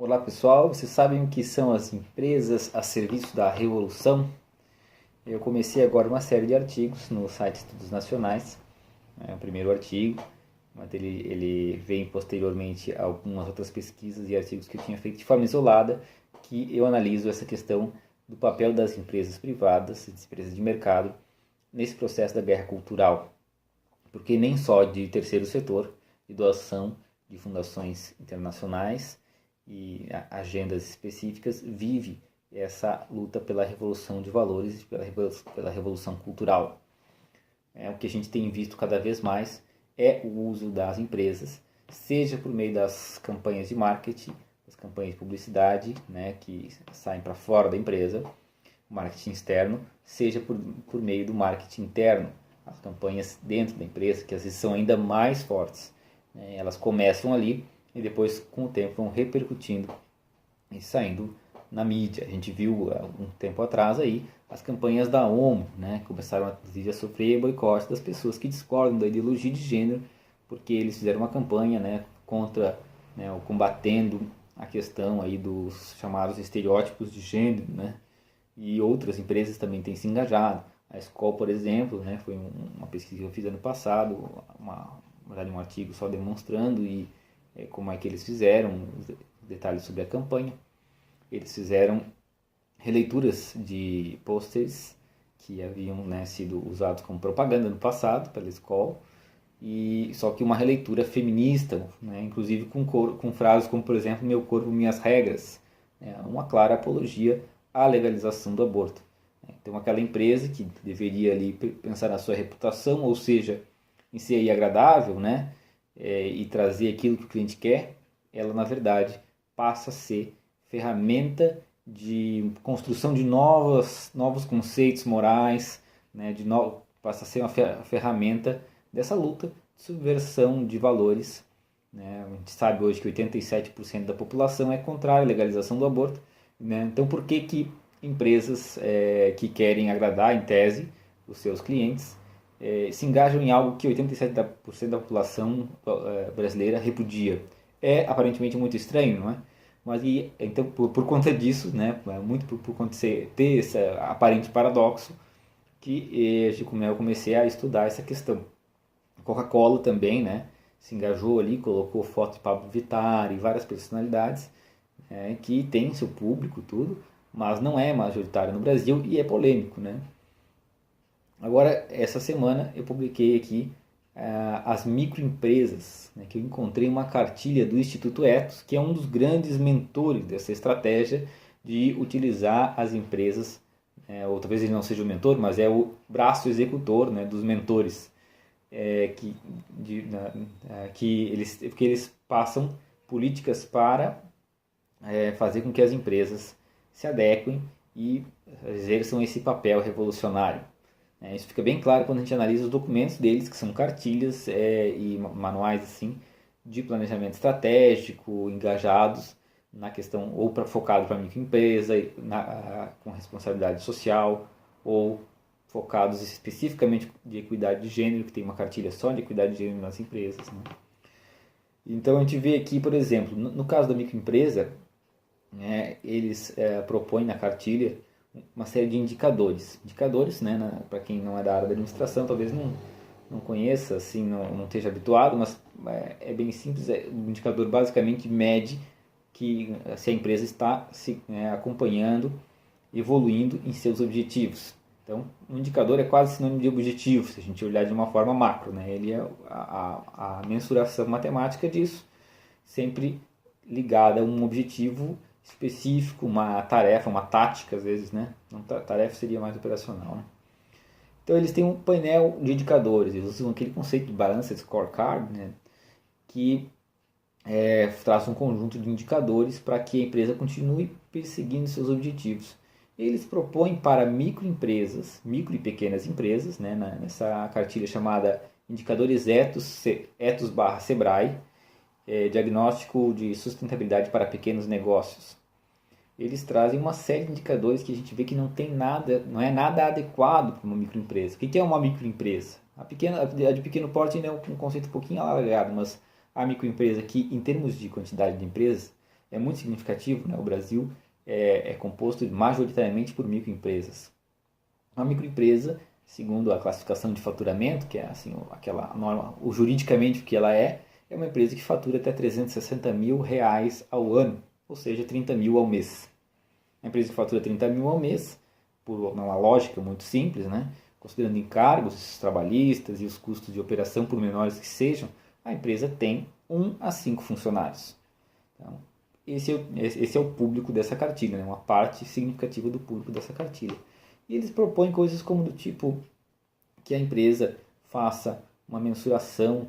Olá pessoal, vocês sabem o que são as empresas a serviço da revolução? Eu comecei agora uma série de artigos no site Estudos Nacionais, o primeiro artigo, mas ele vem posteriormente a algumas outras pesquisas e artigos que eu tinha feito de forma isolada, que eu analiso essa questão do papel das empresas privadas, das empresas de mercado, nesse processo da guerra cultural, porque nem só de terceiro setor, de doação de fundações internacionais e agendas específicas, vive essa luta pela revolução de valores, pela revolução cultural. O que a gente tem visto cada vez mais é o uso das empresas, seja por meio das campanhas de marketing, das campanhas de publicidade, que saem para fora da empresa, o marketing externo, seja por meio do marketing interno, as campanhas dentro da empresa, que às vezes são ainda mais fortes. Elas começam ali e depois, com o tempo, vão repercutindo e saindo na mídia. A gente viu há um tempo atrás aí as campanhas da ONU, começaram inclusive a sofrer boicote das pessoas que discordam da ideologia de gênero, porque eles fizeram uma campanha contra, ou combatendo a questão aí dos chamados estereótipos de gênero, e outras empresas também têm se engajado. A Skol, por exemplo, foi uma pesquisa que eu fiz ano passado, um artigo só demonstrando como é que eles fizeram, os detalhes sobre a campanha. Eles fizeram releituras de pôsteres que haviam sido usados como propaganda no passado pela Skol, e só que uma releitura feminista, inclusive com frases como, por exemplo, meu corpo, minhas regras, uma clara apologia à legalização do aborto. Então aquela empresa que deveria ali pensar na sua reputação, ou seja, em ser agradável, e trazer aquilo que o cliente quer, ela na verdade passa a ser ferramenta de construção de novos conceitos morais, passa a ser uma ferramenta dessa luta de subversão de valores. A gente sabe hoje que 87% da população é contrária à legalização do aborto. Então por que empresas que querem agradar, em tese, os seus clientes, se engajam em algo que 87% da população brasileira repudia? É aparentemente muito estranho, não é? Mas então, por conta disso, muito por conta de ter esse aparente paradoxo, que eu comecei a estudar essa questão. A Coca-Cola também, se engajou ali, colocou foto de Pablo Vittar e várias personalidades que tem seu público, tudo, mas não é majoritário no Brasil e é polêmico, Agora, essa semana eu publiquei aqui as microempresas, que eu encontrei uma cartilha do Instituto Ethos, que é um dos grandes mentores dessa estratégia de utilizar as empresas, ou talvez ele não seja o mentor, mas é o braço executor dos mentores, porque eles passam políticas para fazer com que as empresas se adequem e exerçam esse papel revolucionário. Isso fica bem claro quando a gente analisa os documentos deles, que são cartilhas e manuais assim, de planejamento estratégico, engajados na questão, ou focado para a microempresa, com responsabilidade social, ou focados especificamente de equidade de gênero, que tem uma cartilha só de equidade de gênero nas empresas. Então a gente vê aqui, por exemplo, no caso da microempresa, eles propõem na cartilha uma série de indicadores. Indicadores, para quem não é da área da administração, talvez não conheça, assim, não esteja habituado, mas é bem simples. O indicador basicamente mede se a empresa está se acompanhando, evoluindo em seus objetivos. Então, um indicador é quase sinônimo de objetivo, se a gente olhar de uma forma macro. Ele é a mensuração matemática disso, sempre ligada a um objetivo específico, uma tarefa, uma tática às vezes, Não, tarefa seria mais operacional, Então eles têm um painel de indicadores, eles usam aquele conceito de Balanced Scorecard, que traz um conjunto de indicadores para que a empresa continue perseguindo seus objetivos. Eles propõem para microempresas, micro e pequenas empresas, nessa cartilha chamada Indicadores Ethos/Sebrae, diagnóstico de sustentabilidade para pequenos negócios. Eles trazem uma série de indicadores que a gente vê que não é nada adequado para uma microempresa. O que é uma microempresa? A de pequeno porte ainda é um conceito um pouquinho alargado, mas a microempresa, que em termos de quantidade de empresas é muito significativo, né? O Brasil é composto majoritariamente por microempresas. Uma microempresa, segundo a classificação de faturamento, que é assim, aquela norma, o juridicamente o que ela é uma empresa que fatura até R$360 mil ao ano, ou seja, 30 mil ao mês. A empresa que fatura 30 mil ao mês, por uma lógica muito simples, né? Considerando encargos trabalhistas e os custos de operação, por menores que sejam, a empresa tem 1 a 5 funcionários. Então, esse é o público dessa cartilha, né? Uma parte significativa do público dessa cartilha. E eles propõem coisas como do tipo que a empresa faça uma mensuração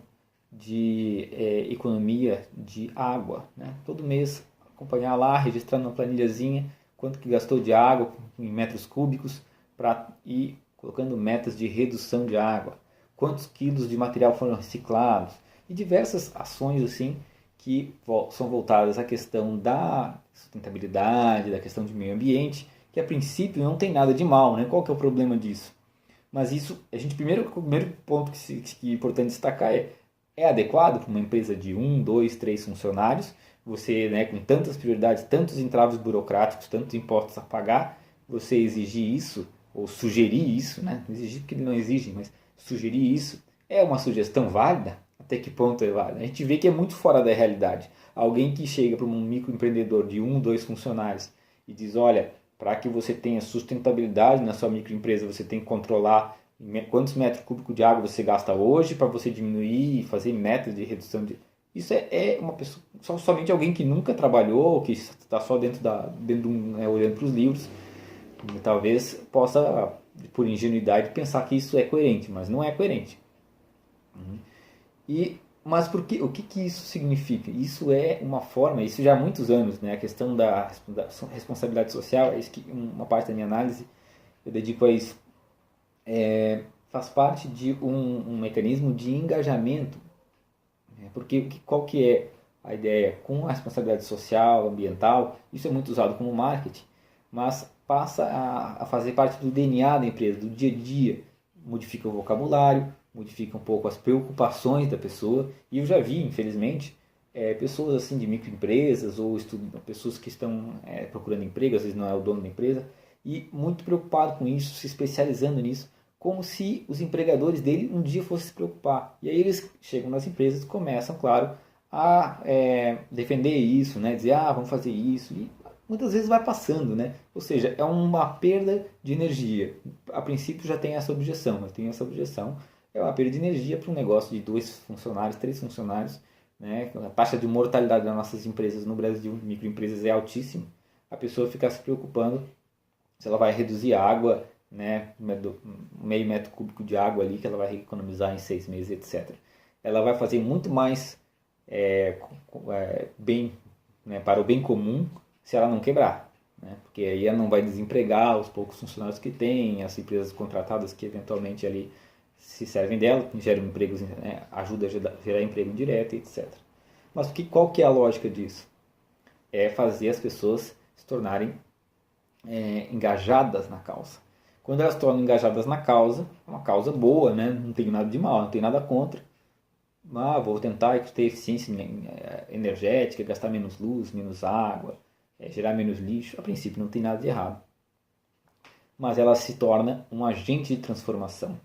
de economia de água, né? Todo mês acompanhar lá, registrar numa planilhazinha quanto que gastou de água em metros cúbicos para ir colocando metas de redução de água, quantos quilos de material foram reciclados e diversas ações assim que são voltadas à questão da sustentabilidade, da questão de meio ambiente, que a princípio não tem nada de mal, né? Qual que é o problema disso? Mas isso, o primeiro ponto que é importante destacar é adequado para uma empresa de 1, 2, 3 funcionários, você, né, com tantas prioridades, tantos entraves burocráticos, tantos impostos a pagar, você exigir isso, ou sugerir isso, né? Exigir porque ele não exige, mas sugerir isso, é uma sugestão válida? Até que ponto é válida? A gente vê que é muito fora da realidade. Alguém que chega para um microempreendedor de 1, 2 funcionários e diz, olha, para que você tenha sustentabilidade na sua microempresa, você tem que controlar quantos metros cúbicos de água você gasta hoje para você diminuir e fazer metas de redução de... Isso é uma pessoa, somente alguém que nunca trabalhou, que está só dentro de olhando para os livros, talvez possa, por ingenuidade, pensar que isso é coerente, mas não é coerente. Mas o que isso significa? Isso é uma forma, isso já há muitos anos, né? A questão da responsabilidade social, uma parte da minha análise eu dedico a isso. Faz parte de um mecanismo de engajamento, né? Porque qual que é a ideia? Com a responsabilidade social, ambiental, isso é muito usado como marketing, mas passa a fazer parte do DNA da empresa, do dia a dia, modifica o vocabulário, modifica um pouco as preocupações da pessoa, e eu já vi, infelizmente, pessoas assim de microempresas ou pessoas que estão procurando emprego, às vezes não é o dono da empresa, e muito preocupado com isso, se especializando nisso, como se os empregadores dele um dia fossem se preocupar. E aí eles chegam nas empresas e começam, claro, a defender isso, né? Dizer, vamos fazer isso, e muitas vezes vai passando, né? Ou seja, é uma perda de energia. A princípio já tem essa objeção, mas tem essa objeção. É uma perda de energia para um negócio de 2 funcionários, 3 funcionários, né? A taxa de mortalidade das nossas empresas no Brasil, microempresas, é altíssima. A pessoa fica se preocupando se ela vai reduzir a água, né? Meio metro cúbico de água ali que ela vai economizar em 6 meses, etc. Ela vai fazer muito mais bem, né, para o bem comum se ela não quebrar, né? Porque aí ela não vai desempregar os poucos funcionários que tem, as empresas contratadas que eventualmente ali se servem dela, geram empregos, né, ajuda a gerar emprego direto, etc. Mas qual que é a lógica disso? É fazer as pessoas se tornarem engajadas na causa. Quando elas se tornam engajadas na causa, é uma causa boa, né? Não tem nada de mal, não tem nada contra. Vou tentar ter eficiência energética, gastar menos luz, menos água, gerar menos lixo. A princípio não tem nada de errado. Mas ela se torna um agente de transformação.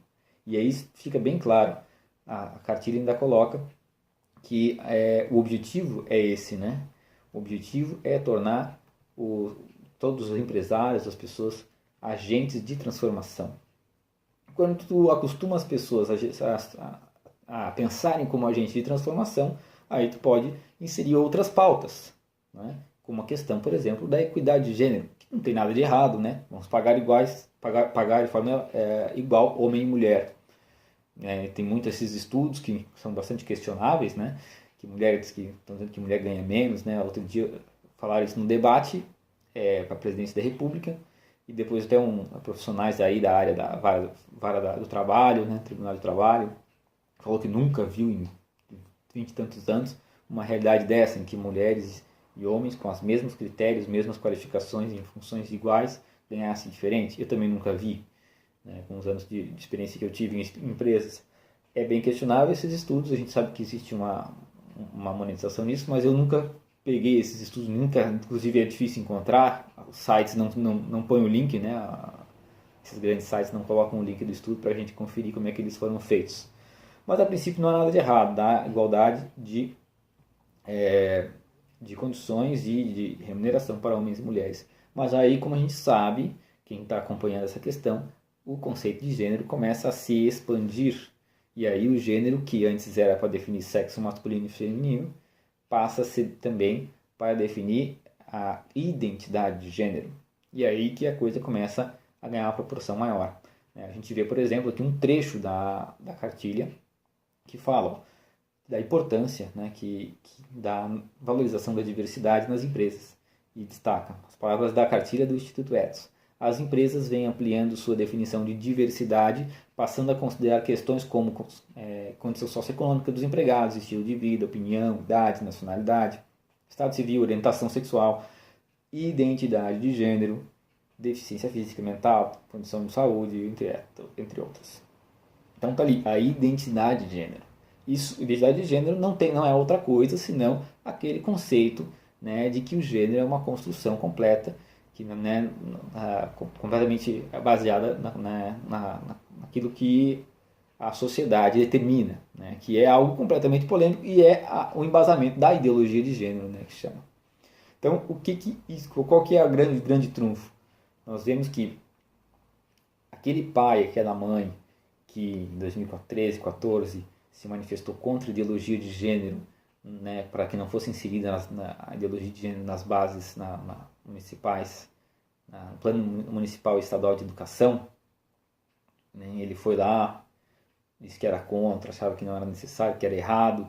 E aí fica bem claro, a cartilha ainda coloca que o objetivo é esse, né? O objetivo é tornar todos os empresários, as pessoas, agentes de transformação. Quando tu acostuma as pessoas a pensarem como agente de transformação, aí tu pode inserir outras pautas, né? Como a questão, por exemplo, da equidade de gênero, que não tem nada de errado, né? Vamos pagar de forma igual homem e mulher. Tem muitos esses estudos que são bastante questionáveis, né? Que mulheres que estão dizendo que mulher ganha menos, né? Outro dia falaram isso no debate para a presidência da República, e depois até profissionais aí da área da vara do trabalho, né? Tribunal do Trabalho, falou que nunca viu em 20 e tantos anos uma realidade dessa, em que mulheres e homens com os mesmos critérios, mesmas qualificações em funções iguais ganhassem diferente. Eu também nunca vi, né, com os anos de experiência que eu tive em empresas. É bem questionável esses estudos, a gente sabe que existe uma monetização nisso, mas eu nunca peguei esses estudos, nunca, inclusive é difícil encontrar, os sites não põem o link, né? Esses grandes sites não colocam o link do estudo para a gente conferir como é que eles foram feitos. Mas a princípio não há nada de errado, dá igualdade de condições e de remuneração para homens e mulheres. Mas aí, como a gente sabe, quem está acompanhando essa questão, o conceito de gênero começa a se expandir. E aí o gênero, que antes era para definir sexo masculino e feminino, passa a ser também para definir a identidade de gênero. E aí que a coisa começa a ganhar uma proporção maior. A gente vê, por exemplo, aqui um trecho da cartilha que fala da importância, né, da valorização da diversidade nas empresas. E destaca as palavras da cartilha do Instituto Ethos. As empresas vêm ampliando sua definição de diversidade, passando a considerar questões como condição socioeconômica dos empregados, estilo de vida, opinião, idade, nacionalidade, estado civil, orientação sexual, identidade de gênero, deficiência física e mental, condição de saúde, entre outras. Então está ali a identidade de gênero. Isso, identidade de gênero não é outra coisa senão aquele conceito, né, de que o gênero é uma construção completa, que né, completamente baseada naquilo que a sociedade determina, né, que é algo completamente polêmico e é o embasamento da ideologia de gênero, né, que chama. Então, qual que é o grande trunfo? Nós vemos que aquele pai, aquela mãe, que em 2013, 2014 se manifestou contra a ideologia de gênero, né, para que não fosse inserida a ideologia de gênero nas bases municipais, no Plano Municipal e Estadual de Educação, né, ele foi lá, disse que era contra, achava que não era necessário, que era errado.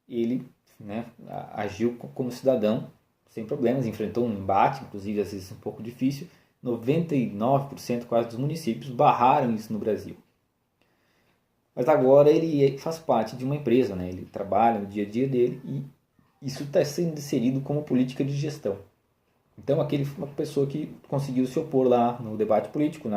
Ele, né, agiu como cidadão, sem problemas, enfrentou um embate, inclusive às vezes um pouco difícil. 99% quase dos municípios barraram isso no Brasil. Mas agora ele faz parte de uma empresa, né? Ele trabalha no dia a dia dele e isso está sendo inserido como política de gestão. Então, uma pessoa que conseguiu se opor lá no debate político,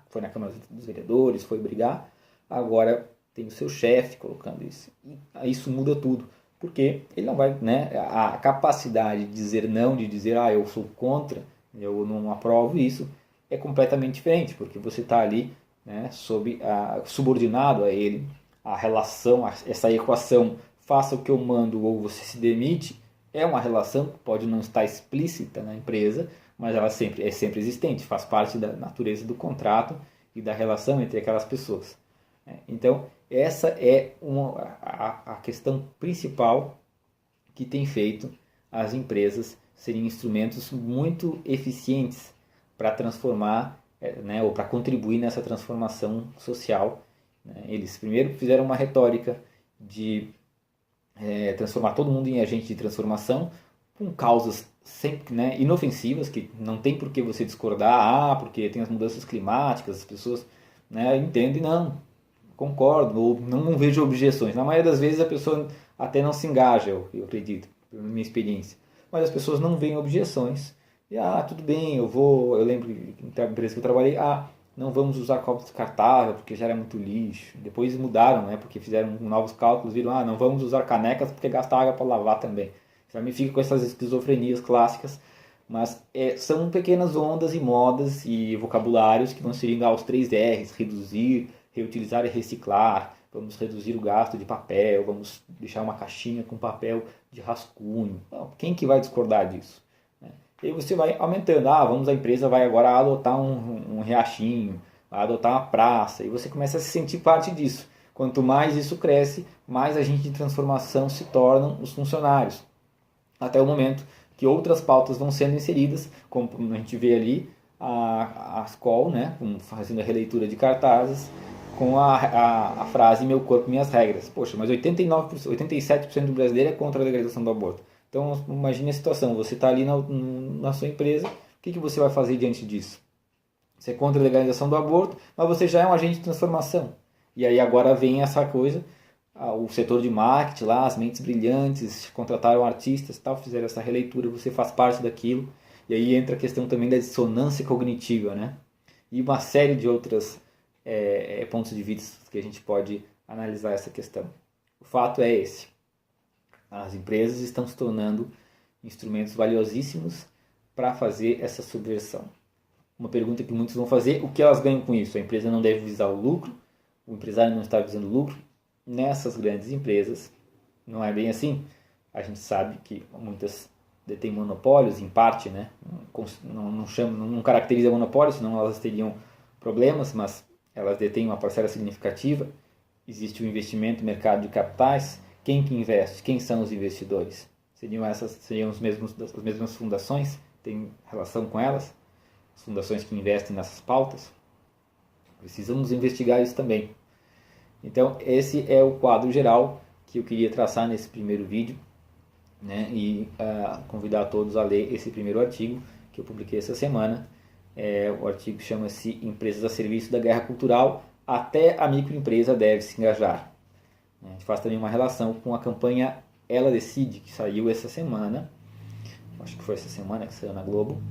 foi na Câmara dos Vereadores, foi brigar, agora tem o seu chefe colocando isso. E isso muda tudo, porque ele não vai, né? A capacidade de dizer não, de dizer, eu sou contra, eu não aprovo isso, é completamente diferente, porque você está ali, né, subordinado a ele, a relação, essa equação, faça o que eu mando ou você se demite, é uma relação que pode não estar explícita na empresa, mas ela é sempre existente, faz parte da natureza do contrato e da relação entre aquelas pessoas. Então, essa é a questão principal que tem feito as empresas serem instrumentos muito eficientes para transformar, né, ou para contribuir nessa transformação social. Né? Eles primeiro fizeram uma retórica de transformar todo mundo em agente de transformação, com causas sempre, né, inofensivas, que não tem por que você discordar, porque tem as mudanças climáticas, as pessoas, né, entendem, não, concordo, ou não vejo objeções. Na maioria das vezes a pessoa até não se engaja, eu acredito, pela minha experiência. Mas as pessoas não veem objeções. E, tudo bem, eu lembro da empresa que eu trabalhei, não vamos usar copo descartável porque já era muito lixo. Depois mudaram, né, porque fizeram novos cálculos, viram, não vamos usar canecas porque gasta água para lavar também. Já me fica com essas esquizofrenias clássicas, mas são pequenas ondas e modas e vocabulários que vão seguindo aos 3 R's, reduzir, reutilizar e reciclar, vamos reduzir o gasto de papel, vamos deixar uma caixinha com papel de rascunho. Quem que vai discordar disso? E aí você vai aumentando, a empresa vai agora adotar um riachinho, vai adotar uma praça, e você começa a se sentir parte disso. Quanto mais isso cresce, mais agente de transformação se tornam os funcionários. Até o momento que outras pautas vão sendo inseridas, como a gente vê ali, a Skol, né, fazendo a releitura de cartazes, com a frase meu corpo, minhas regras. Poxa, mas 87% do brasileiro é contra a legalização do aborto. Então, imagine a situação, você está ali na sua empresa, o que você vai fazer diante disso? Você é contra a legalização do aborto, mas você já é um agente de transformação. E aí agora vem essa coisa, o setor de marketing lá, as mentes brilhantes, contrataram artistas, tal, fizeram essa releitura, você faz parte daquilo. E aí entra a questão também da dissonância cognitiva, né? E uma série de outros pontos de vista que a gente pode analisar essa questão. O fato é esse. As empresas estão se tornando instrumentos valiosíssimos para fazer essa subversão. Uma pergunta que muitos vão fazer: o que elas ganham com isso? A empresa não deve visar o lucro? O empresário não está visando lucro? Nessas grandes empresas, não é bem assim. A gente sabe que muitas detêm monopólios, em parte, né? Não caracteriza monopólio, senão elas teriam problemas, mas elas detêm uma parcela significativa. Existe o investimento, mercado de capitais. Quem que investe? Quem são os investidores? Seriam as mesmas fundações? Tem relação com elas? As fundações que investem nessas pautas? Precisamos investigar isso também. Então, esse é o quadro geral que eu queria traçar nesse primeiro vídeo, né? E convidar todos a ler esse primeiro artigo que eu publiquei essa semana. O artigo chama-se Empresas a Serviço da Guerra Cultural, até a microempresa deve se engajar. A gente faz também uma relação com a campanha Ela Decide, que saiu essa semana, acho que foi essa semana que saiu na Globo,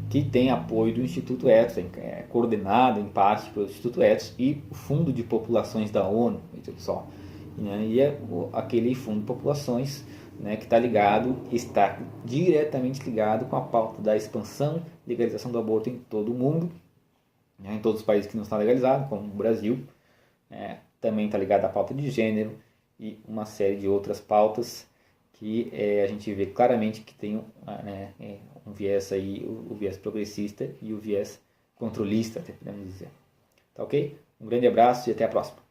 que tem apoio do Instituto Ethos, é coordenado em parte pelo Instituto Ethos e o Fundo de Populações da ONU, pessoal. E é aquele Fundo de Populações, né, que está diretamente ligado com a pauta da expansão e legalização do aborto em todo o mundo, né, em todos os países que não estão legalizados, como o Brasil. Também está ligado à pauta de gênero e uma série de outras pautas que a gente vê claramente que tem um viés aí, o viés progressista e o viés controlista, até podemos dizer. Tá ok? Um grande abraço e até a próxima.